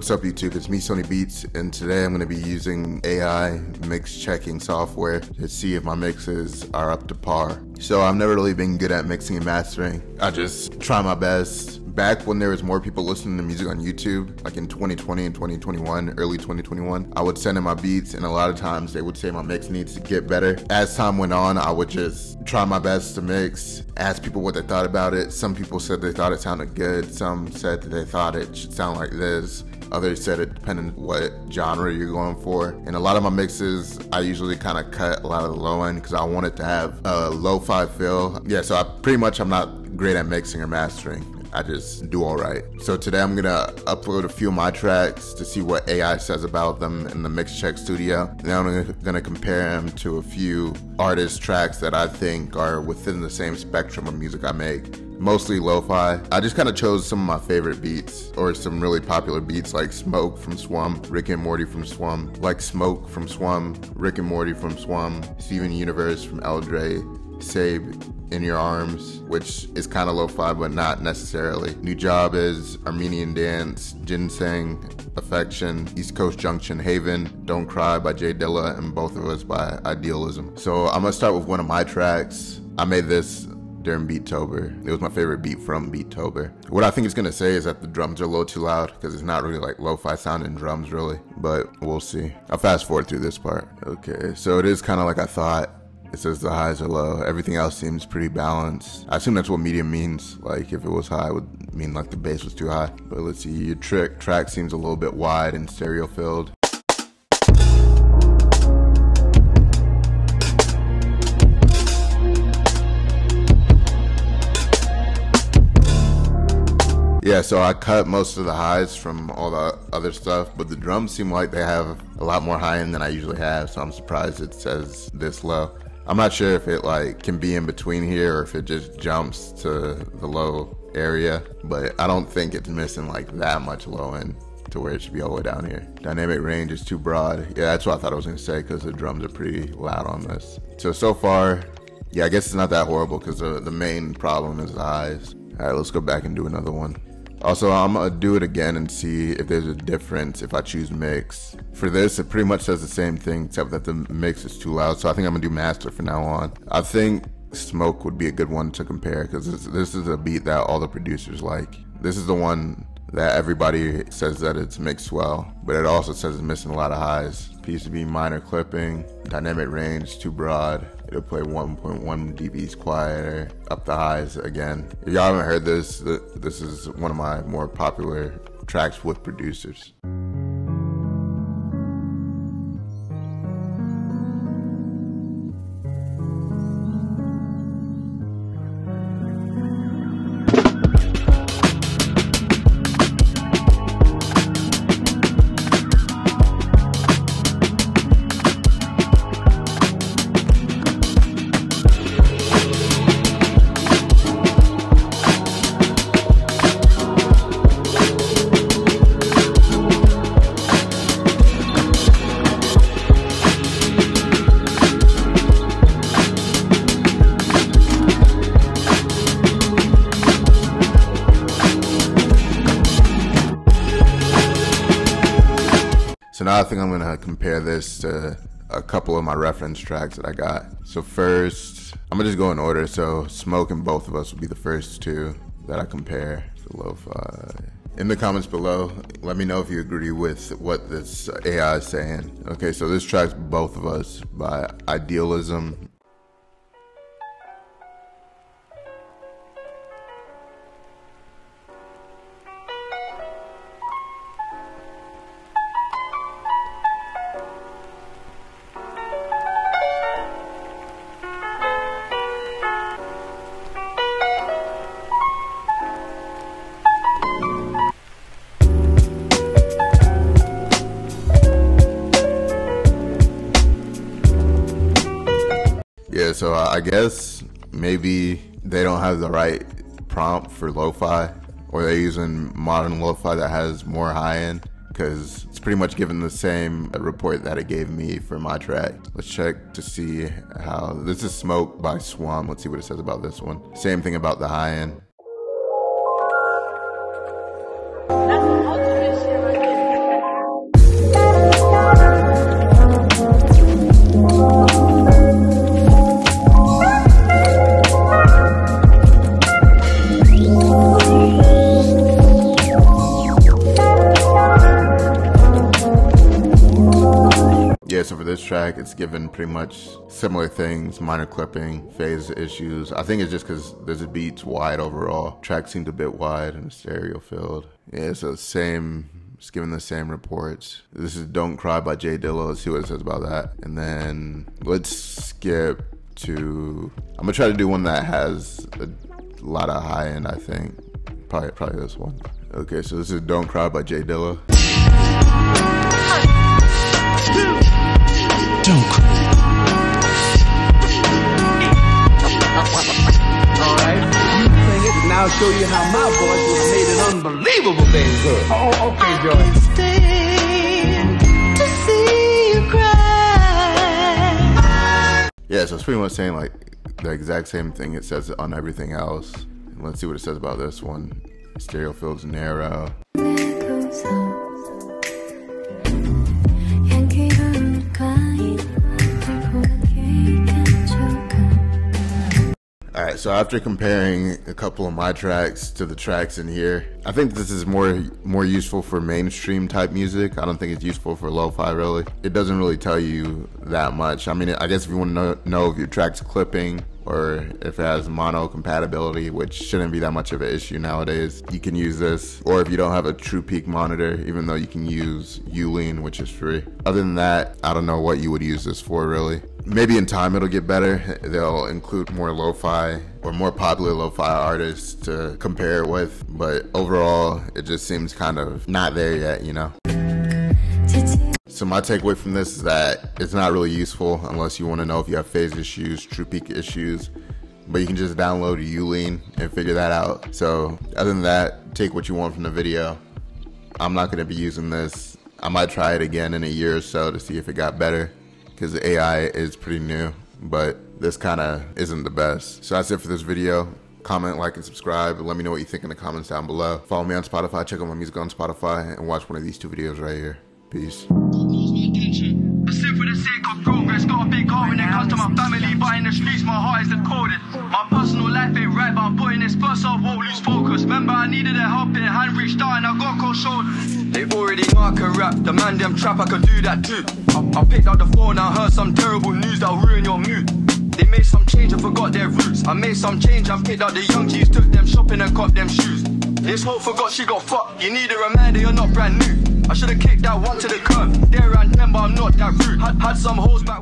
What's up YouTube, it's me Soniibeatz, and today I'm going to be using AI mix checking software to see if my mixes are up to par. So I've never really been good at mixing and mastering. I just try my best. Back when there was more people listening to music on YouTube, like in 2020 and 2021, early 2021, I would send in my beats and a lot of times they would say my mix needs to get better. As time went on, I would just try my best to mix, ask people what they thought about it. Some people said they thought it sounded good. Some said that they thought it should sound like this. Others said it depending on what genre you're going for. And a lot of my mixes, I usually kind of cut a lot of the low end because I want it to have a lo-fi feel. Yeah, so I'm not great at mixing or mastering. I just do all right. So today I'm gonna upload a few of my tracks to see what AI says about them in the Mix Check Studio. And then I'm gonna compare them to a few artist tracks that I think are within the same spectrum of music I make. Mostly lo-fi. I just kind of chose some of my favorite beats, or some really popular beats like Smoke from Swum, Rick and Morty from Swum, like Smoke from Swum, Rick and Morty from Swum, Steven Universe from Eldre, Sabe, In Your Arms, which is kind of lo-fi but not necessarily. New Job is Armenian Dance, Ginseng, Affection, East Coast Junction, Haven, Don't Cry by Jay Dilla, and Both of Us by Idealism. So I'm gonna start with one of my tracks. I made this during Beattober. It was my favorite beat from Beattober. What I think it's gonna say is that the drums are a little too loud because it's not really like lo-fi sounding drums really, but we'll see. I'll fast forward through this part. Okay, so it is kind of like I thought. It says the highs are low. Everything else seems pretty balanced. I assume that's what medium means. Like if it was high, it would mean like the bass was too high. But let's see, your track seems a little bit wide and stereo filled. Yeah, so I cut most of the highs from all the other stuff, but the drums seem like they have a lot more high end than I usually have, so I'm surprised it says this low. I'm not sure if it like can be in between here or if it just jumps to the low area, but I don't think it's missing like that much low end to where it should be all the way down here. Dynamic range is too broad. Yeah, that's what I thought I was gonna say because the drums are pretty loud on this. So far, yeah, I guess it's not that horrible because the main problem is the highs. All right, let's go back and do another one. Also, I'm gonna do it again and see if there's a difference if I choose mix. For this, it pretty much says the same thing except that the mix is too loud, so I think I'm gonna do master from now on. I think Smoke would be a good one to compare because this is a beat that all the producers like. This is the one that everybody says that it's mixed well, but it also says it's missing a lot of highs. PCB minor clipping, dynamic range too broad. It'll play 1.1 dBs quieter, up the highs again. If y'all haven't heard this, this is one of my more popular tracks with producers. So now I think I'm gonna compare this to a couple of my reference tracks that I got. So first, I'm gonna just go in order. So Smoke and Both of Us will be the first two that I compare to lo-fi. In the comments below, let me know if you agree with what this AI is saying. Okay, so this track's Both of Us by Idealism. Yeah, so I guess maybe they don't have the right prompt for lo-fi, or they're using modern lo-fi that has more high-end, because it's pretty much given the same report that it gave me for my track. Let's check to see how, this is Smoke by Swum. Let's see what it says about this one. Same thing about the high-end. track, it's given pretty much similar things, minor clipping, phase issues. I think it's just because there's a Beatz wide overall. Track seemed a bit wide and stereo filled. Yeah, so it's giving the same reports. This is Don't Cry by J Dilla. Let's see what it says about that. And then let's skip to, I'm gonna try to do one that has a lot of high end, I think. Probably this one. Okay, so this is Don't Cry by J Dilla. Don't cry. Alright, you sing it, and I'll show you how my voice would have made it unbelievable, baby. Oh, okay, Joy. Yeah, so it's pretty much saying like the exact same thing it says on everything else. And let's see what it says about this one. Stereo field's narrow. Alright, so after comparing a couple of my tracks to the tracks in here, I think this is more useful for mainstream type music. I don't think it's useful for lo-fi really. It doesn't really tell you that much. I mean, I guess if you want to know if your track's clipping or if it has mono compatibility, which shouldn't be that much of an issue nowadays, you can use this. Or if you don't have a true peak monitor, even though you can use U-Lean, which is free. Other than that, I don't know what you would use this for really. Maybe in time it'll get better. They'll include more lo-fi or more popular lo-fi artists to compare it with, but overall it just seems kind of not there yet, you know? So my takeaway from this is that it's not really useful unless you want to know if you have phase issues, true peak issues, but you can just download U-Lean and figure that out. So other than that, take what you want from the video. I'm not going to be using this. I might try it again in a year or so to see if it got better, because the AI is pretty new, but this kind of isn't the best. So that's it for this video. Comment, like, and subscribe, and let me know what you think in the comments down below. Follow me on Spotify, check out my music on Spotify, and watch one of these two videos right here. Peace. I sin for the sake of progress, got a big heart when it comes to my family, but in the streets my heart is the coldest. My personal life ain't right, but I'm putting this first, so I won't lose focus. Remember I needed a helping hand, reached out and I got cold shoulders. They already mark a rap, the man them trap, I can do that too. I picked up the phone, I heard some terrible news that'll ruin your mood. They made some change and forgot their roots. I made some change and picked up the young G's, took them shopping and copped them shoes. This hoe forgot she got fucked, you need a reminder you're not brand new. I should've kicked that one to the curb. There and then, but I'm not that rude. Had some hoes back.